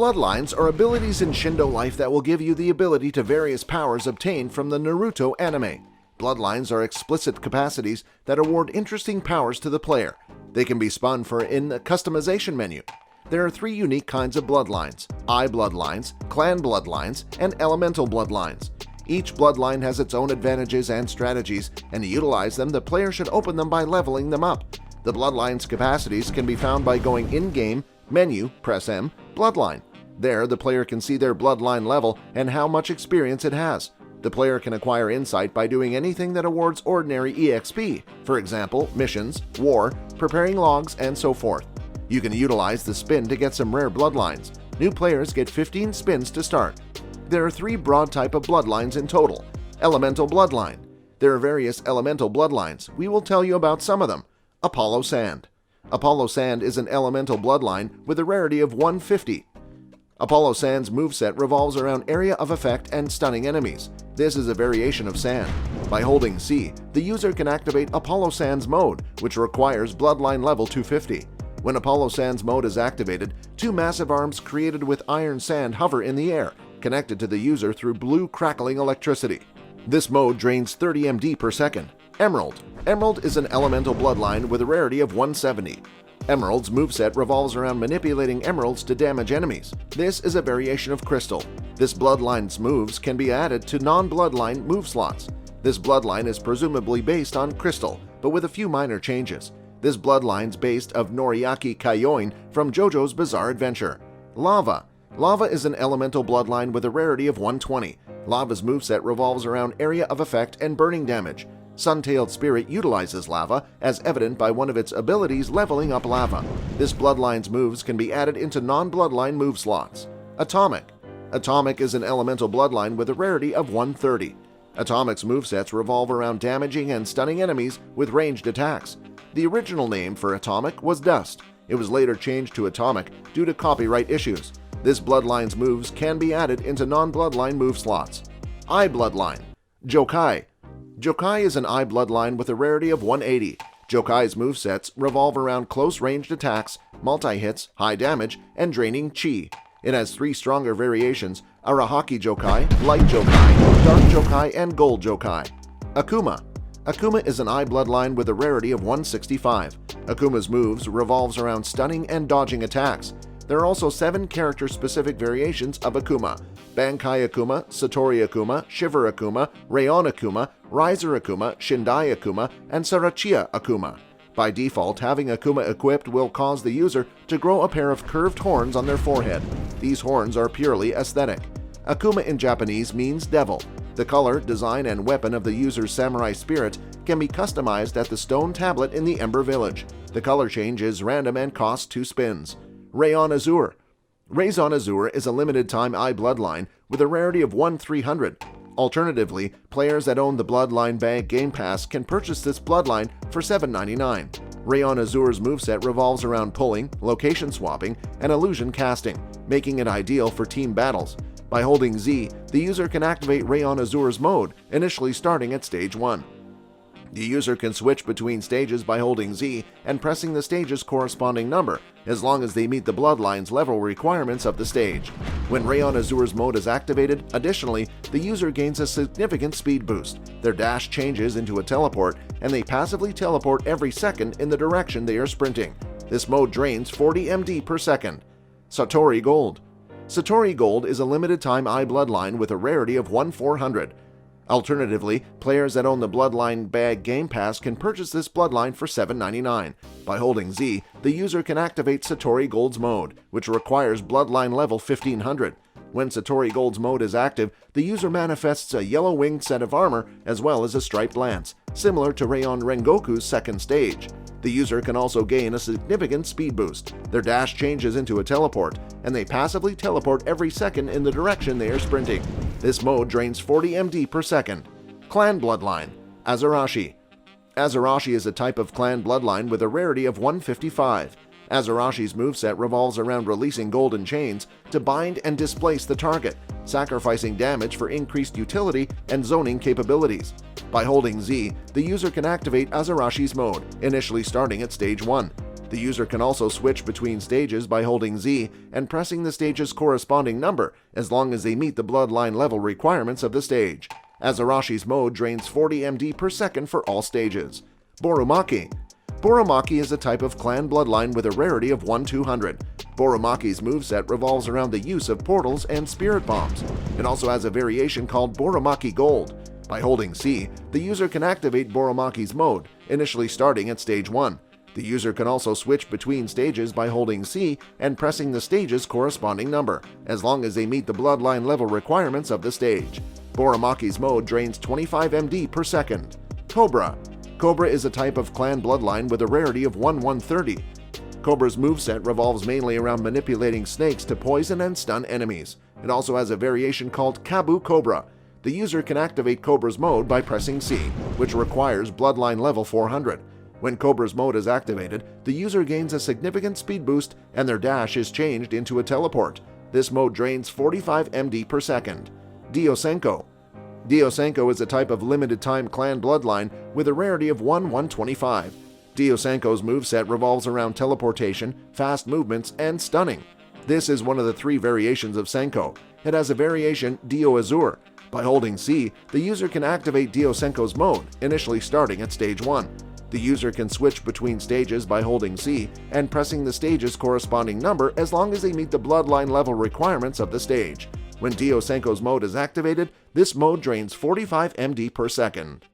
Bloodlines are abilities in Shindo life that will give you the ability to various powers obtained from the Naruto anime. Bloodlines are explicit capacities that award interesting powers to the player. They can be spun in the customization menu. There are 3 unique kinds of bloodlines: eye bloodlines, clan bloodlines, and elemental bloodlines. Each bloodline has its own advantages and strategies, and to utilize them, the player should open them by leveling them up. The bloodline's capacities can be found by going in-game, menu, press M, bloodline. There, the player can see their bloodline level and how much experience it has. The player can acquire insight by doing anything that awards ordinary EXP, for example, missions, war, preparing logs, and so forth. You can utilize the spin to get some rare bloodlines. New players get 15 spins to start. There are 3 broad type of bloodlines in total. Elemental bloodline. There are various elemental bloodlines. We will tell you about some of them. Apollo Sand. Apollo Sand is an elemental bloodline with a rarity of 150. Apollo Sand's moveset revolves around area of effect and stunning enemies. This is a variation of Sand. By holding C, the user can activate Apollo Sand's mode, which requires bloodline level 250. When Apollo Sand's mode is activated, 2 massive arms created with iron sand hover in the air, connected to the user through blue crackling electricity. This mode drains 30 MD per second. Emerald. Emerald is an elemental bloodline with a rarity of 170. Emerald's moveset revolves around manipulating emeralds to damage enemies. This is a variation of Crystal. This bloodline's moves can be added to non-bloodline move slots. This bloodline is presumably based on Crystal, but with a few minor changes. This bloodline's based of Noriaki Kaioin from JoJo's Bizarre Adventure. Lava. Lava is an elemental bloodline with a rarity of 120. Lava's moveset revolves around area of effect and burning damage. Sun-tailed Spirit utilizes lava, as evident by one of its abilities leveling up lava. This bloodline's moves can be added into non-bloodline move slots. Atomic. Atomic is an elemental bloodline with a rarity of 130. Atomic's movesets revolve around damaging and stunning enemies with ranged attacks. The original name for Atomic was Dust. It was later changed to Atomic due to copyright issues. This bloodline's moves can be added into non-bloodline move slots. Eye bloodline. Jokai. Jokai is an eye bloodline with a rarity of 180. Jokai's movesets revolve around close-ranged attacks, multi-hits, high damage, and draining chi. It has 3 stronger variations: Arahaki Jokai, Light Jokai, Dark Jokai, and Gold Jokai. Akuma. Akuma is an eye bloodline with a rarity of 165. Akuma's moves revolves around stunning and dodging attacks. There are also 7 character-specific variations of Akuma: Bankai Akuma, Satori Akuma, Shiver Akuma, Rayon Akuma, Riser Akuma, Shindai Akuma, and Sarachia Akuma. By default, having Akuma equipped will cause the user to grow a pair of curved horns on their forehead. These horns are purely aesthetic. Akuma in Japanese means devil. The color, design, and weapon of the user's samurai spirit can be customized at the stone tablet in the Ember Village. The color change is random and costs 2 spins. Rayon Azure. Rayon Azure is a limited-time eye bloodline with a rarity of 1-300. Alternatively, players that own the Bloodline Bag Game Pass can purchase this bloodline for $7.99. Rayon Azure's moveset revolves around pulling, location swapping, and illusion casting, making it ideal for team battles. By holding Z, the user can activate Rayon Azure's mode, initially starting at Stage 1. The user can switch between stages by holding Z and pressing the stage's corresponding number, as long as they meet the bloodline's level requirements of the stage. When Rayon Azure's mode is activated, additionally, the user gains a significant speed boost. Their dash changes into a teleport, and they passively teleport every second in the direction they are sprinting. This mode drains 40 MD per second. Satori Gold. Satori Gold is a limited-time eye bloodline with a rarity of 1-400. Alternatively, players that own the Bloodline Bag Game Pass can purchase this bloodline for $7.99. By holding Z, the user can activate Satori Gold's mode, which requires bloodline level 1500. When Satori Gold's mode is active, the user manifests a yellow-winged set of armor as well as a striped lance, similar to Rayon Rengoku's second stage. The user can also gain a significant speed boost. Their dash changes into a teleport, and they passively teleport every second in the direction they are sprinting. This mode drains 40 MD per second. Clan Bloodline. Azarashi. Azarashi is a type of clan bloodline with a rarity of 155. Azarashi's moveset revolves around releasing golden chains to bind and displace the target, sacrificing damage for increased utility and zoning capabilities. By holding Z, the user can activate Azarashi's mode, initially starting at Stage 1. The user can also switch between stages by holding Z and pressing the stage's corresponding number as long as they meet the bloodline level requirements of the stage. As Arashi's mode drains 40 MD per second for all stages. Boromaki. Boromaki is a type of clan bloodline with a rarity of 1/200. Boromaki's moveset revolves around the use of portals and spirit bombs. It also has a variation called Boromaki Gold. By holding C, the user can activate Boromaki's mode, initially starting at stage 1. The user can also switch between stages by holding C and pressing the stage's corresponding number, as long as they meet the bloodline level requirements of the stage. Boromaki's mode drains 25 MD per second. Cobra. Cobra is a type of clan bloodline with a rarity of 1/130. Cobra's moveset revolves mainly around manipulating snakes to poison and stun enemies. It also has a variation called Kabu Cobra. The user can activate Cobra's mode by pressing C, which requires bloodline level 400. When Cobra's mode is activated, the user gains a significant speed boost and their dash is changed into a teleport. This mode drains 45 MD per second. Diosenko. Diosenko is a type of limited-time clan bloodline with a rarity of 1/125. Diosenko's moveset revolves around teleportation, fast movements, and stunning. This is one of the 3 variations of Senko. It has a variation Dio Azure. By holding C, the user can activate Diosenko's mode, initially starting at stage 1. The user can switch between stages by holding C and pressing the stage's corresponding number as long as they meet the bloodline level requirements of the stage. When Diosenko's mode is activated, this mode drains 45 MD per second.